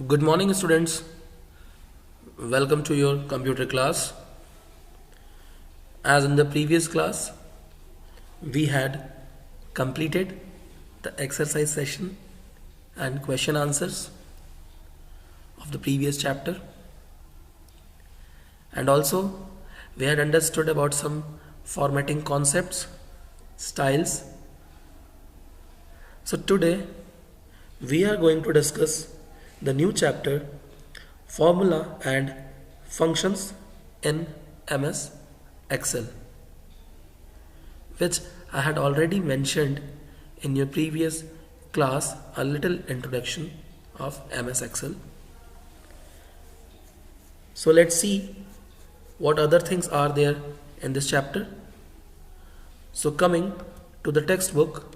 Good morning, students. Welcome to your computer class. As in the previous class, we had completed the exercise session and question answers of the previous chapter, and also we had understood about some formatting concepts, styles. So today we are going to discuss the new chapter, formula and functions in MS Excel, which I had already mentioned in your previous class, a little introduction of MS Excel. So let's see what other things are there in this chapter. So coming to the textbook,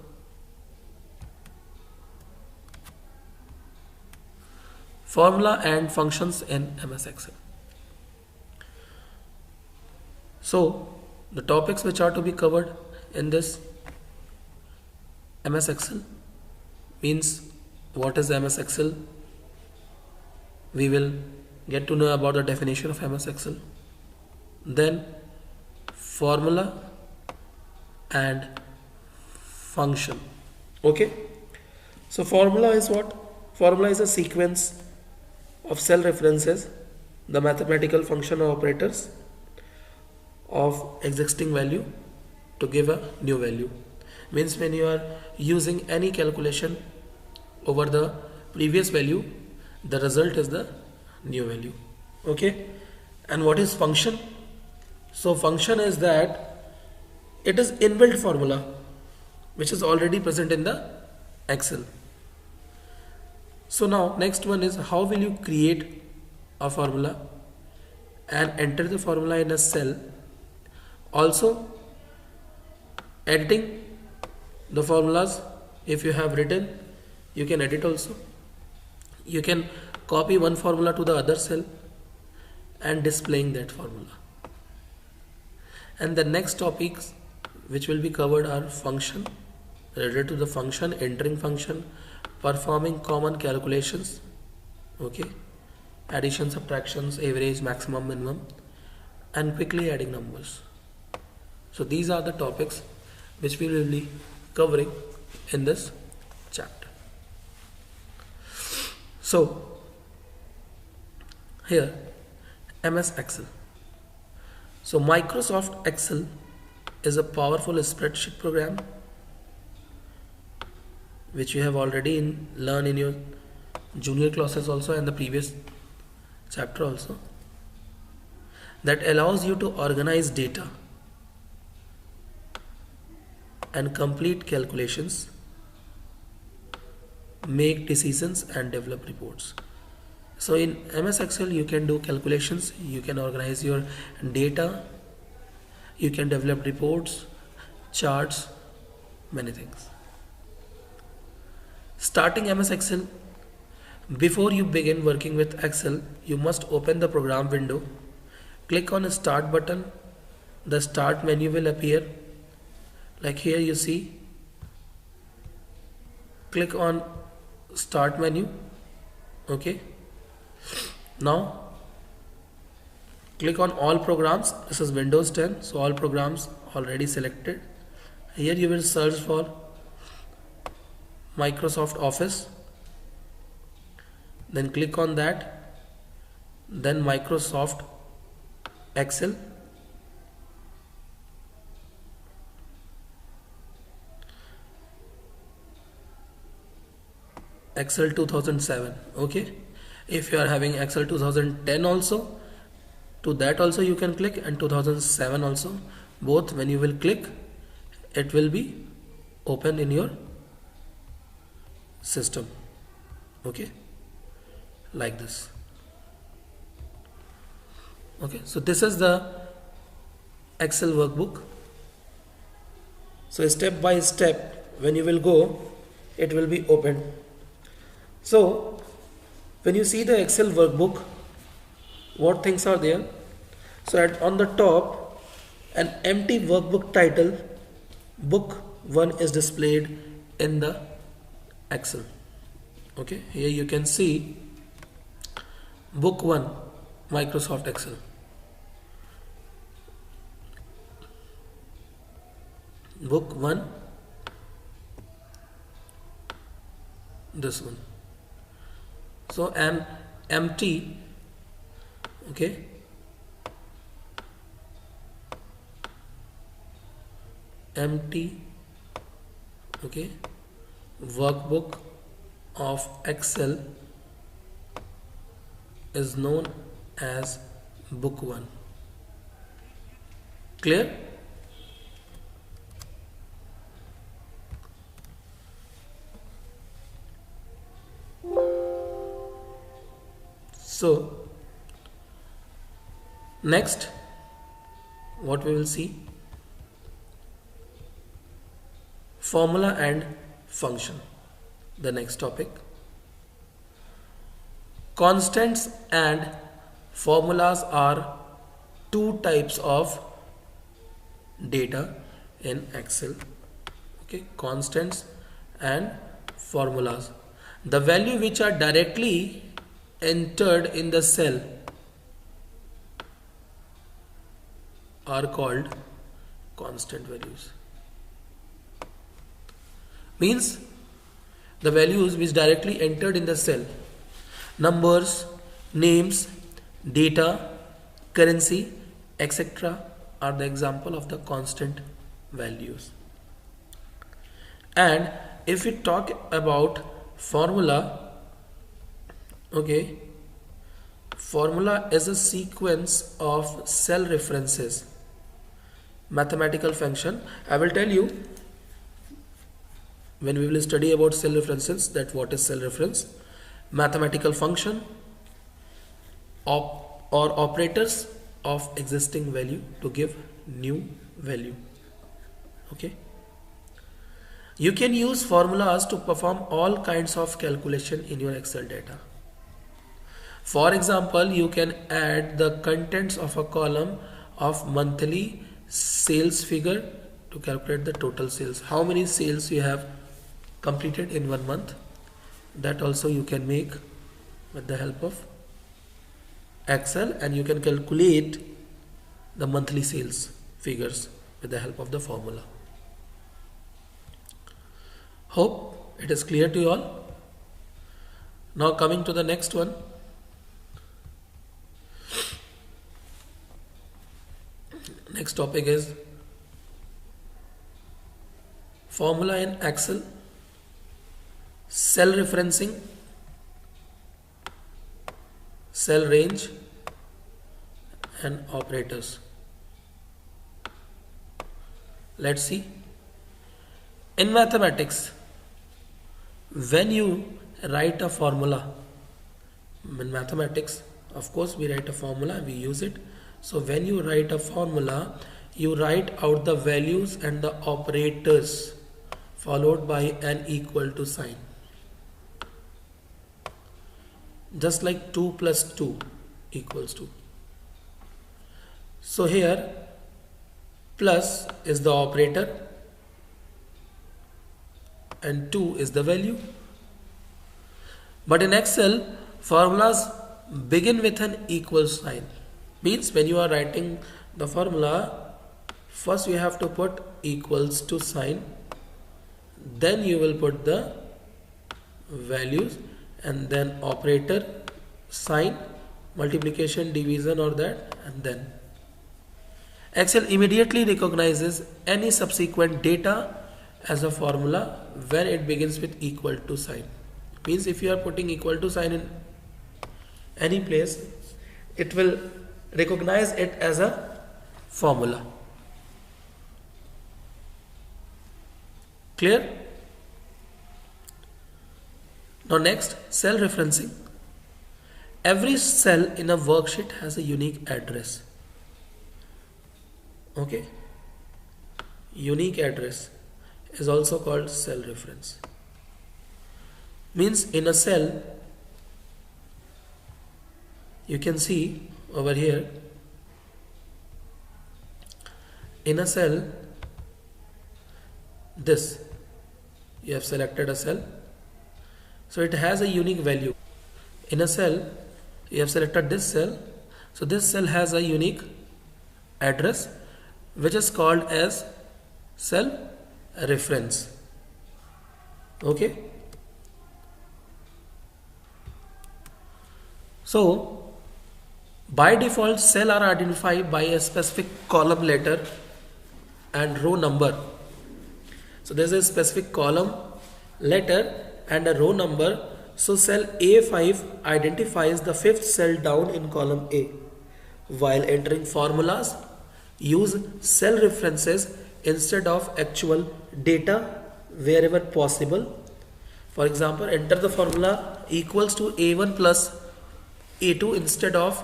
formula and functions in MS Excel. So the topics which are to be covered in this MS Excel means what is MS Excel. We will get to know about the definition of MS Excel. Then formula and function. Okay. So formula is what? Formula is a sequence of cell references, the mathematical function or operators of existing value to give a new value. Means when you are using any calculation over the previous value, the result is the new value. Okay. And what is function? So function is that it is inbuilt formula which is already present in the Excel. So now next one is how will you create a formula and enter the formula in a cell. Also editing the formulas, if you have written, you can edit also. You can copy one formula to the other cell and displaying that formula. And the next topics which will be covered are function, related to the function, entering function, performing common calculations, okay, addition, subtractions, average, maximum, minimum, and quickly adding numbers. So these are the topics which we will be covering in this chapter. So here MS Excel. So Microsoft Excel is a powerful spreadsheet program which you have already learned in your junior classes also and the previous chapter also, that allows you to organize data and complete calculations, make decisions and develop reports. So in MS Excel you can do calculations, you can organize your data, you can develop reports, charts, many things. Starting MS Excel, before you begin working with Excel, you must open the program window, click on the start button, the start menu will appear. Like here you see, click on start menu, okay. Now click on all programs. This is Windows 10, so all programs already selected. Here you will search for Microsoft Office, then click on that, then Microsoft Excel, Excel 2007, okay. If you are having Excel 2010 also, to that also you can click, and 2007 also. Both when you will click, it will be open in your system, okay, like this. Okay, so this is the Excel workbook. So step by step when you will go, it will be opened. So when you see the Excel workbook, what things are there? So on the top, an empty workbook title, book 1 is displayed in the Excel. Okay, here you can see Book 1, Microsoft Excel. Book 1, this one. So an empty, okay, empty, okay, workbook of Excel is known as book 1. Clear? So next what we will see, formula and function, the next topic. Constants and formulas are two types of data in Excel. Okay, constants and formulas. The value which are directly entered in the cell are called constant values. Means the values which directly entered in the cell, numbers, names, data, currency, etc. are the example of the constant values. And if we talk about formula, okay, formula is a sequence of cell references, mathematical function. I will tell you when we will study about cell references that what is cell reference, mathematical function or operators of existing value to give new value. Okay, you can use formulas to perform all kinds of calculation in your Excel data. For example, you can add the contents of a column of monthly sales figure to calculate the total sales. How many sales you have completed in 1 month, that also you can make with the help of Excel, and you can calculate the monthly sales figures with the help of the formula. Hope it is clear to you all. Now coming to the next one. Next topic is formula in Excel, cell referencing, cell range and operators. Let's see. In mathematics, when you write a formula, in mathematics, of course we write a formula, we use it. So when you write a formula, you write out the values and the operators followed by an equal to sign. Just like 2 plus 2 equals to. So here plus is the operator and 2 is the value. But in Excel, formulas begin with an equal sign. Means when you are writing the formula, first you have to put equals to sign, then you will put the values and then operator, sign, multiplication, division or that, and then Excel immediately recognizes any subsequent data as a formula when it begins with equal to sign. Means if you are putting equal to sign in any place, it will recognize it as a formula. Clear? Now next, cell referencing. Every cell in a worksheet has a unique address. Okay? Unique address is also called cell reference. Means in a cell, you can see over here, in a cell, this, you have selected a cell, so it has a unique value. In a cell, You have selected this cell. So this cell has a unique address which is called as cell reference. Okay. So by default, cell are identified by a specific column letter and row number. So there is a specific column letter and a row number. So cell A5 identifies the fifth cell down in column A. While entering formulas, use cell references instead of actual data wherever possible. For example, enter the formula equals to A1 plus A2 instead of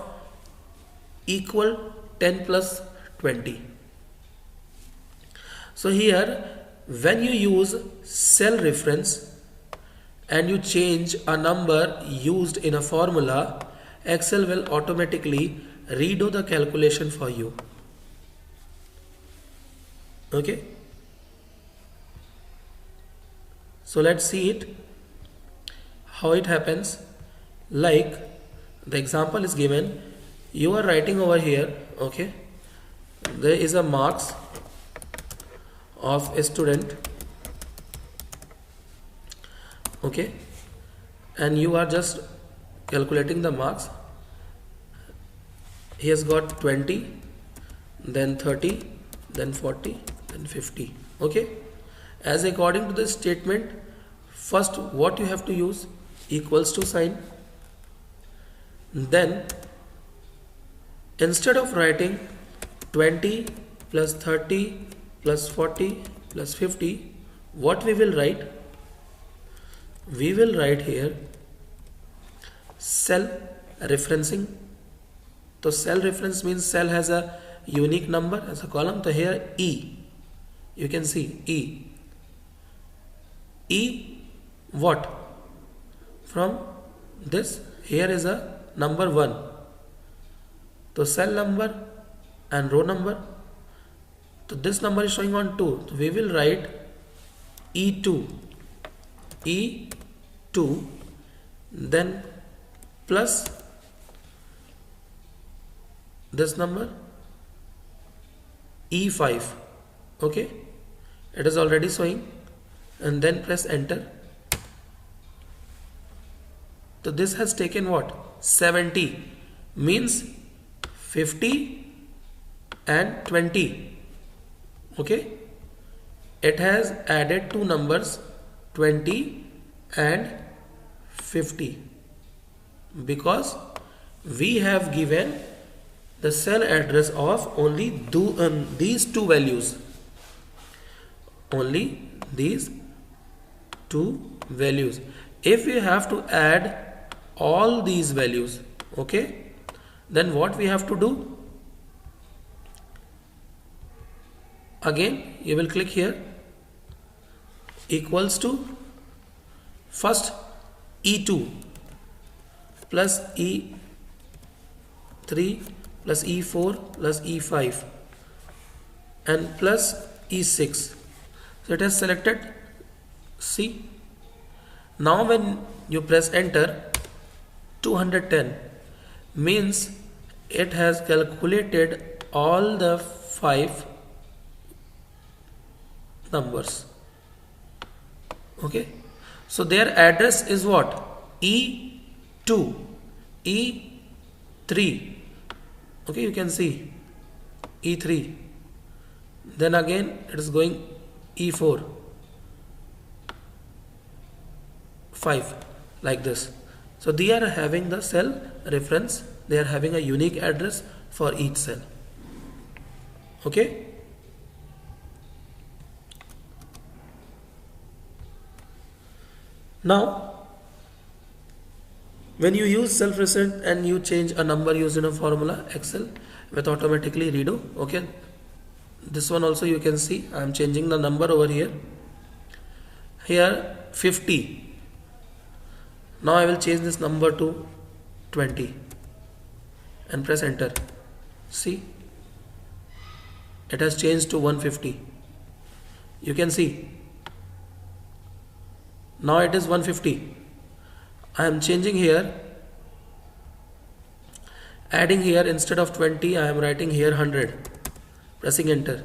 equal 10 plus 20. So here, when you use cell reference and you change a number used in a formula, Excel will automatically redo the calculation for you. Okay. So let's see it, how it happens. Like the example is given, you are writing over here, okay, there is a marks of a student, okay, and you are just calculating the marks. He has got 20, then 30, then 40, then 50. Okay, as according to this statement, first what you have to use, equals to sign. Then instead of writing 20 plus 30 plus 40 plus 50, what we will write? We will write here cell referencing. So cell reference means cell has a unique number as a column. So here E, you can see E. E what? From this, here is a number 1. So cell number and row number. So this number is showing on 2. So we will write E2. E2, then plus this number E5. Okay, it is already showing, and then press enter. So this has taken what? 70, means 50 and 20. Okay, it has added two numbers, 20 and 50, because we have given the cell address of only these two values. Only these two values. If we have to add all these values, okay, then what we have to do? Again, you will click here, equals to first E2 plus E3 plus E4 plus E5 and plus E6. So it has selected C. Now when you press enter, 210 means it has calculated all the 5 numbers. Okay, so their address is what? E2, E3. Okay, you can see E3. Then again it is going E4, 5, like this. So they are having the cell reference. They are having a unique address for each cell. Okay. Now, when you use self-reference and you change a number used in a formula, Excel will automatically redo. Okay, this one also you can see I am changing the number over here. Here 50. Now I will change this number to 20 and press enter. See, it has changed to 150. You can see. Now it is 150. I am changing here Adding here, instead of 20 I am writing here 100, pressing enter.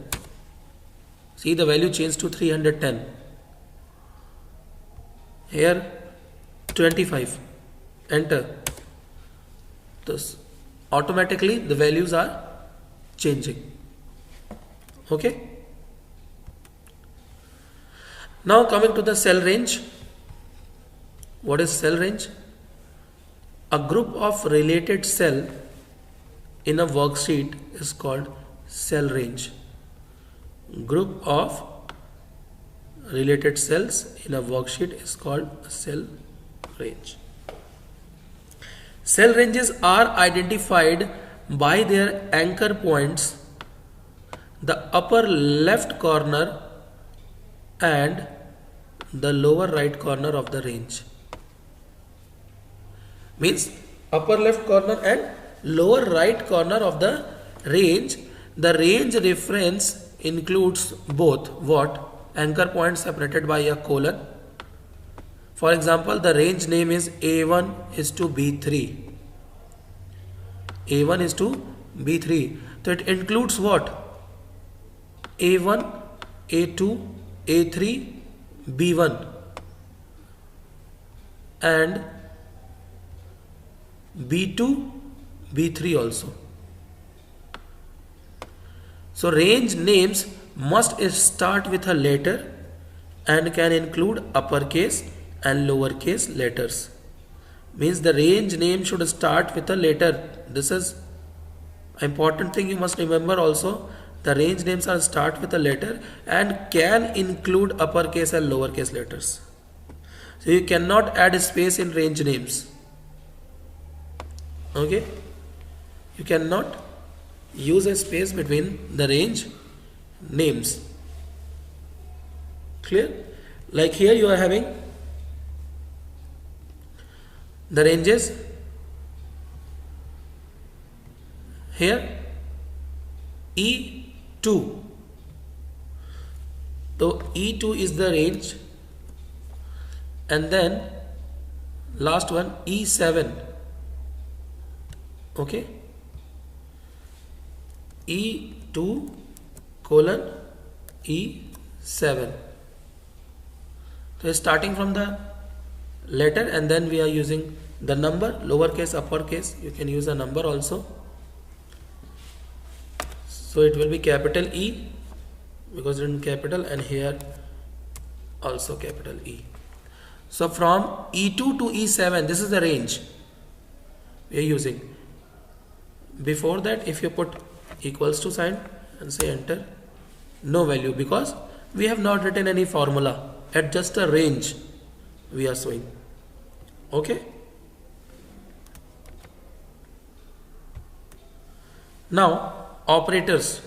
See, the value changed to 310. Here 25, enter. Thus automatically the values are changing. Okay. Now coming to the cell range. What is cell range? A group of related cell in a worksheet is called cell range. Group of related cells in a worksheet is called cell range. Cell ranges are identified by their anchor points, the upper left corner and the lower right corner of the range. Means upper left corner and lower right corner of the range. The range reference includes both what? Anchor point separated by a colon. For example, the range name is A1 is to B3. A1 is to B3. So it includes what? A1, A2, A3, B1 and B2, B3 also. So range names must start with a letter and can include uppercase and lowercase letters. Means the range name should start with a letter. This is an important thing you must remember also. The range names are start with a letter and can include uppercase and lowercase letters. So you cannot add space in range names. Okay, you cannot use a space between the range names. Clear? Like here you are having the ranges. Here E2. So E2 is the range, and then last one E7. Okay, E2 colon E7. So starting from the letter and then we are using the number, lowercase, uppercase. You can use a number also. So it will be capital E because it is in capital, and here also capital E. So from E2 to E7, this is the range we are using. Before that, if you put equals to sign and say enter, no value because we have not written any formula, at just a range we are showing. Okay. Now operators.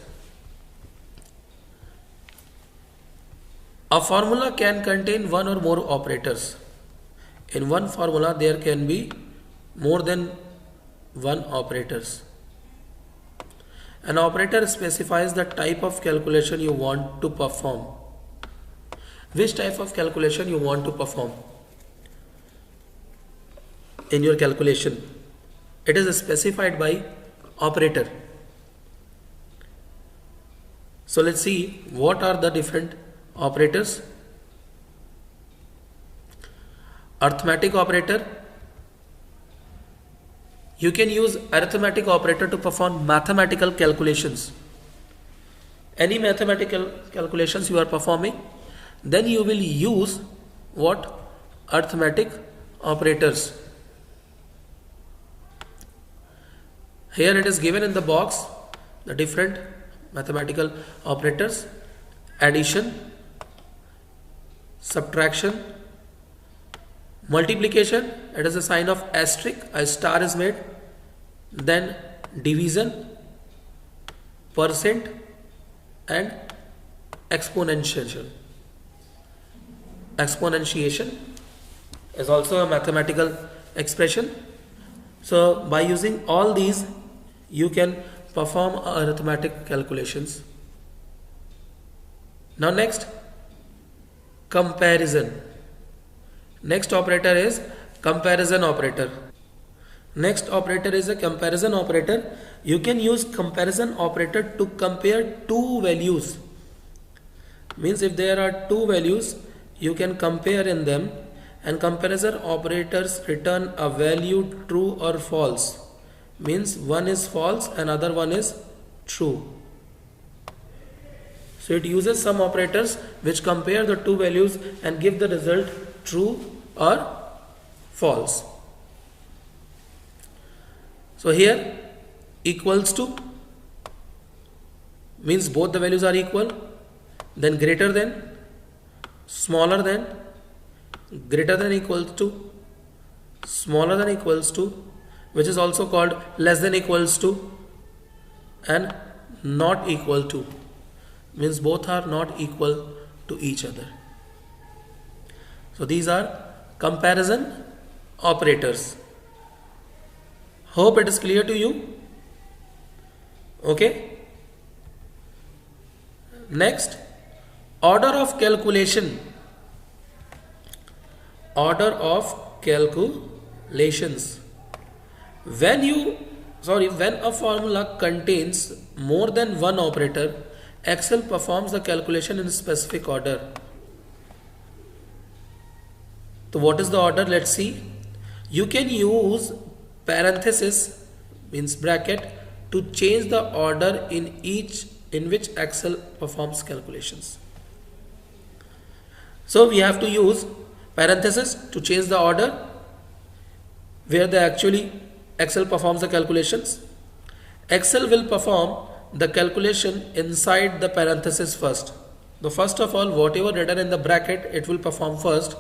A formula can contain one or more operators. In one formula there can be more than one operators. An operator specifies the type of calculation you want to perform. Which type of calculation you want to perform in your calculation? It is specified by operator. So let's see what are the different operators. Arithmetic operator. You can use arithmetic operator to perform mathematical calculations. Any mathematical calculations you are performing, then you will use what? Arithmetic operators. Here it is given in the box the different mathematical operators: addition, subtraction, multiplication, it is a sign of asterisk, a star is made, then division, percent and exponentiation. Exponentiation is also a mathematical expression. So by using all these you can perform arithmetic calculations. Now next, comparison. Next operator is comparison operator. Next operator is a comparison operator. You can use comparison operator to compare two values. Means if there are two values, you can compare in them, and comparison operators return a value true or false. Means one is false and other one is true. So it uses some operators which compare the two values and give the result true or false. So here equals to means both the values are equal, then greater than, smaller than, greater than equals to, smaller than equals to, which is also called less than equals to, and not equal to, means both are not equal to each other. So these are comparison operators. Hope it is clear to you. Okay. Next, order of calculation. Order of calculations. When a formula contains more than one operator, Excel performs the calculation in a specific order. So what is the order? Let's see. You can use parenthesis, means bracket, to change the order in which Excel performs calculations. So we have to use parenthesis to change the order where Excel performs the calculations. Excel will perform the calculation inside the parenthesis first. So first of all, whatever written in the bracket, it will perform first.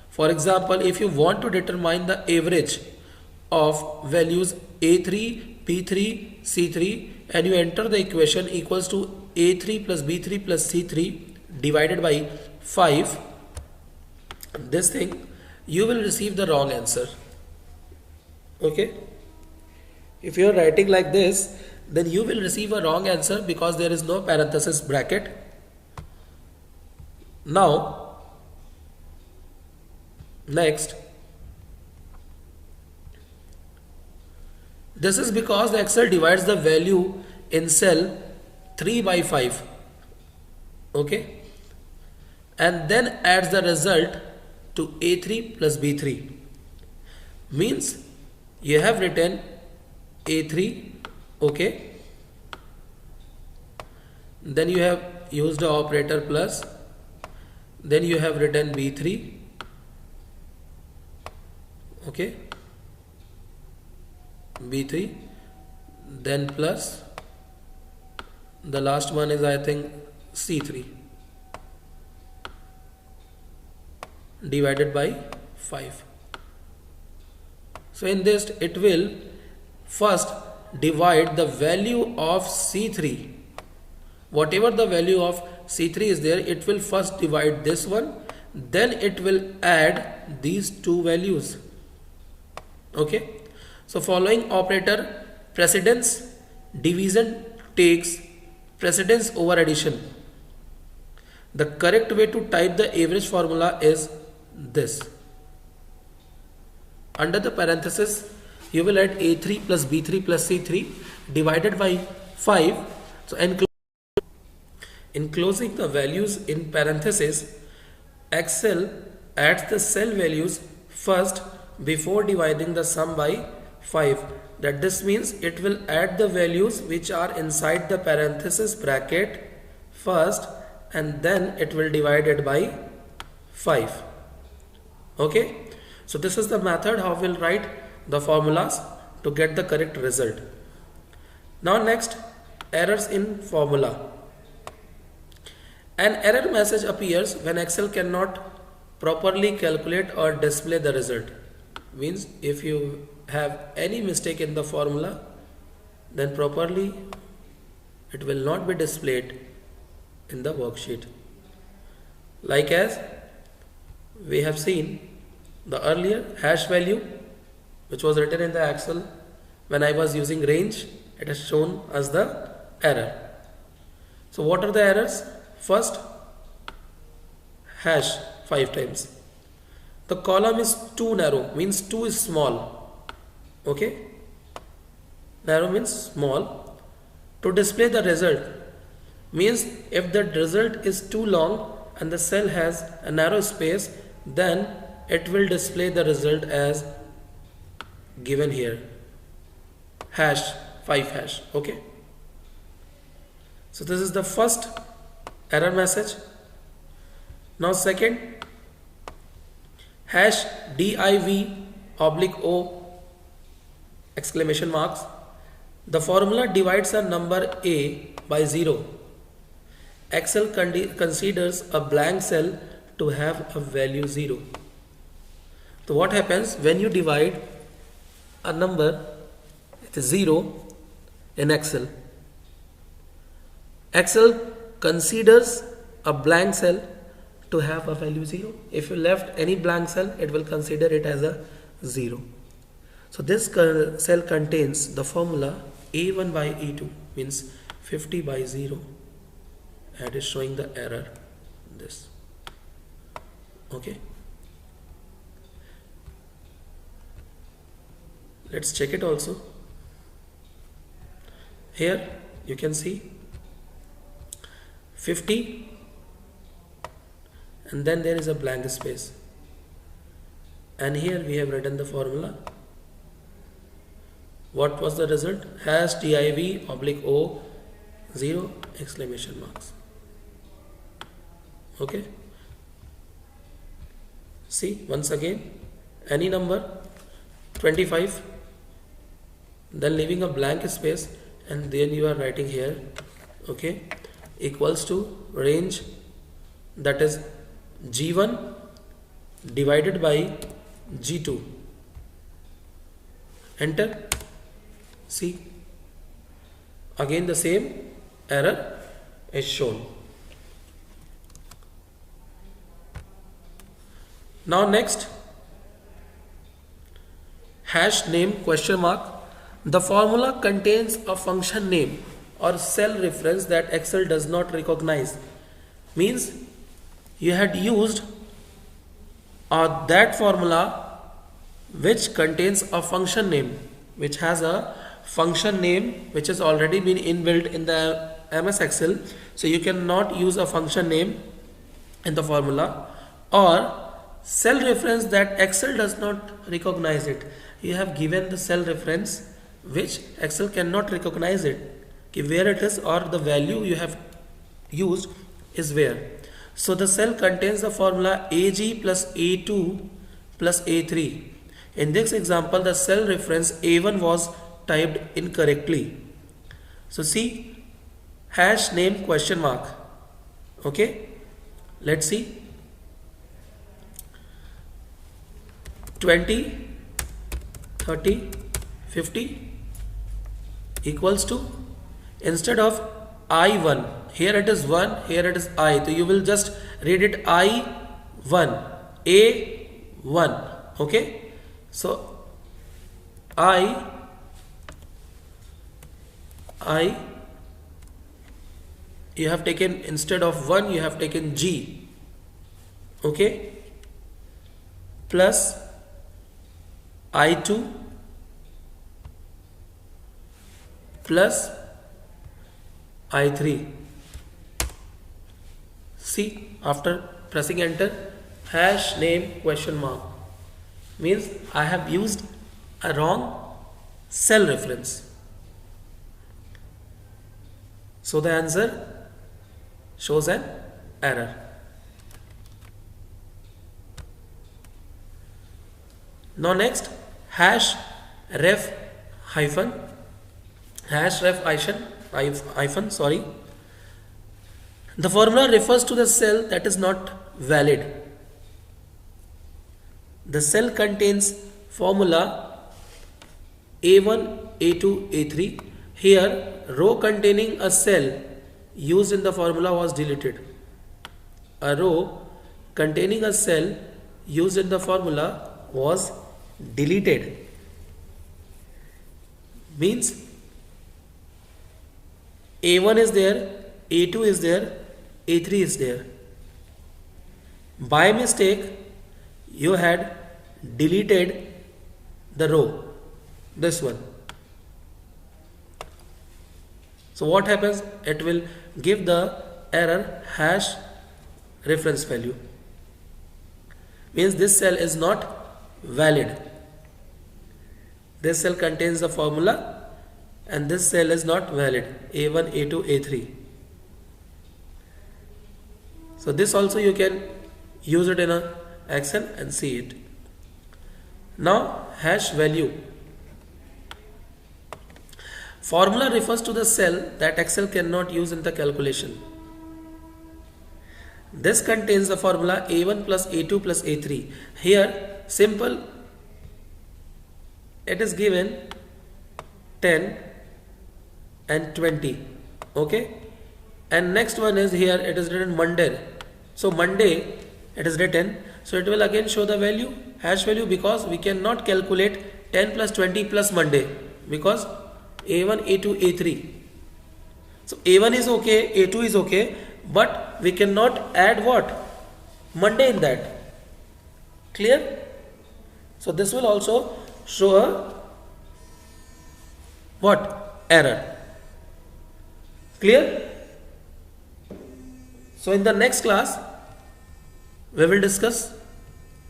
For example, if you want to determine the average of values A3, B3, C3, and you enter the equation equals to A3 plus B3 plus C3 divided by 5, this thing, you will receive the wrong answer. Okay. If you are writing like this, then you will receive a wrong answer because there is no parenthesis bracket. Now, next, this is because the Excel divides the value in cell 3 by 5. Okay. And then adds the result to A3 plus B3. Means you have written A3, okay, then you have used the operator plus, then you have written B3, okay, B3, then plus, the last one is I think C3 divided by 5. So in this it will first divide the value of C3. Whatever the value of C3 is there, it will first divide this one, then it will add these two values. Okay. So following operator precedence, division takes precedence over addition. The correct way to type the average formula is this. Under the parenthesis, you will add A3 plus B3 plus C3 divided by 5. So enclosing the values in parenthesis, Excel adds the cell values first before dividing the sum by 5. That this means it will add the values which are inside the parenthesis bracket first, and then it will divide it by 5. Okay. So this is the method how we'll write the formulas to get the correct result. Now next, errors in formula. An error message appears when Excel cannot properly calculate or display the result. Means if you have any mistake in the formula, then properly it will not be displayed in the worksheet. Like as we have seen the earlier hash value which was written in the Excel, when I was using range, it has shown as the error. So what are the errors? First, hash 5 times. The column is too narrow, means 2 is small. Okay, narrow means small. To display the result means if the result is too long and the cell has a narrow space, then it will display the result as given here, hash 5 hash. Okay, so this is the first error message. Now second, hash div oblique o exclamation marks. The formula divides a number a by 0. Excel considers a blank cell to have a value 0. So what happens when you divide a number, it is 0 in Excel. Excel considers a blank cell to have a value 0. If you left any blank cell, it will consider it as a 0. So this cell contains the formula A1 by A2, means 50 by 0, and it is showing the error this. Okay, let's check it also. Here you can see 50 and then there is a blank space, and here we have written the formula. What was the result? Hash div oblique o 0 exclamation marks. Okay, see once again, any number 25, then leaving a blank space, and then you are writing here, okay, equals to range, that is G1 divided by G2. Enter. See, again the same error is shown. Now next, hash name question mark. The formula contains a function name or cell reference that Excel does not recognize. Means you had used that formula which contains a function name, which has a function name which has already been inbuilt in the MS Excel. So you cannot use a function name in the formula, or cell reference that Excel does not recognize it. You have given the cell reference which Excel cannot recognize it, where it is, or the value you have used is where. So the cell contains the formula AG plus A2 plus A3. In this example, the cell reference A1 was typed incorrectly. So see, hash name question mark. Okay, let's see. 20, 30, 50 equals to, instead of I1, here it is 1, here it is I, so you will just read it I1, A1. Okay, so I you have taken, instead of 1 you have taken G. Okay, plus I2 plus I3. See, after pressing enter, hash name question mark means I have used a wrong cell reference. So the answer shows an error. Now next, hash ref hyphen, sorry. The formula refers to the cell that is not valid. The cell contains formula A1, A2, A3. Here, row containing a cell used in the formula was deleted. A row containing a cell used in the formula was deleted. Means A1 is there, A2 is there, A3 is there. By mistake, you had deleted the row. this one. So what happens? It will give the error hash reference value. Means this cell is not valid. This cell contains the formula and this cell is not valid. A1, A2, A3. So this also you can use it in a Excel and see it. Now hash value. Formula refers to the cell that Excel cannot use in the calculation. This contains the formula A1 plus A2 plus A3. Here simple, it is given 10 and 20. Okay, and next one is here it is written Monday. So Monday it is written, so it will again show the value, hash value, because we cannot calculate 10 plus 20 plus Monday because A1, A2, A3. So A1 is okay, A2 is okay, but we cannot add what? Monday in that. Clear? So this will also show a what? Error. Clear? So in the next class we will discuss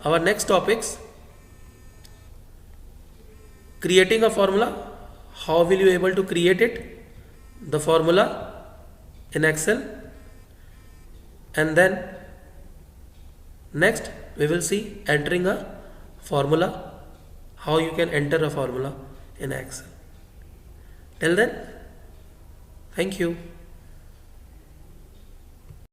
our next topics: creating a formula. How will you able to create it, the formula in Excel, and then next we will see entering a formula, how you can enter a formula in Excel. Till then, thank you.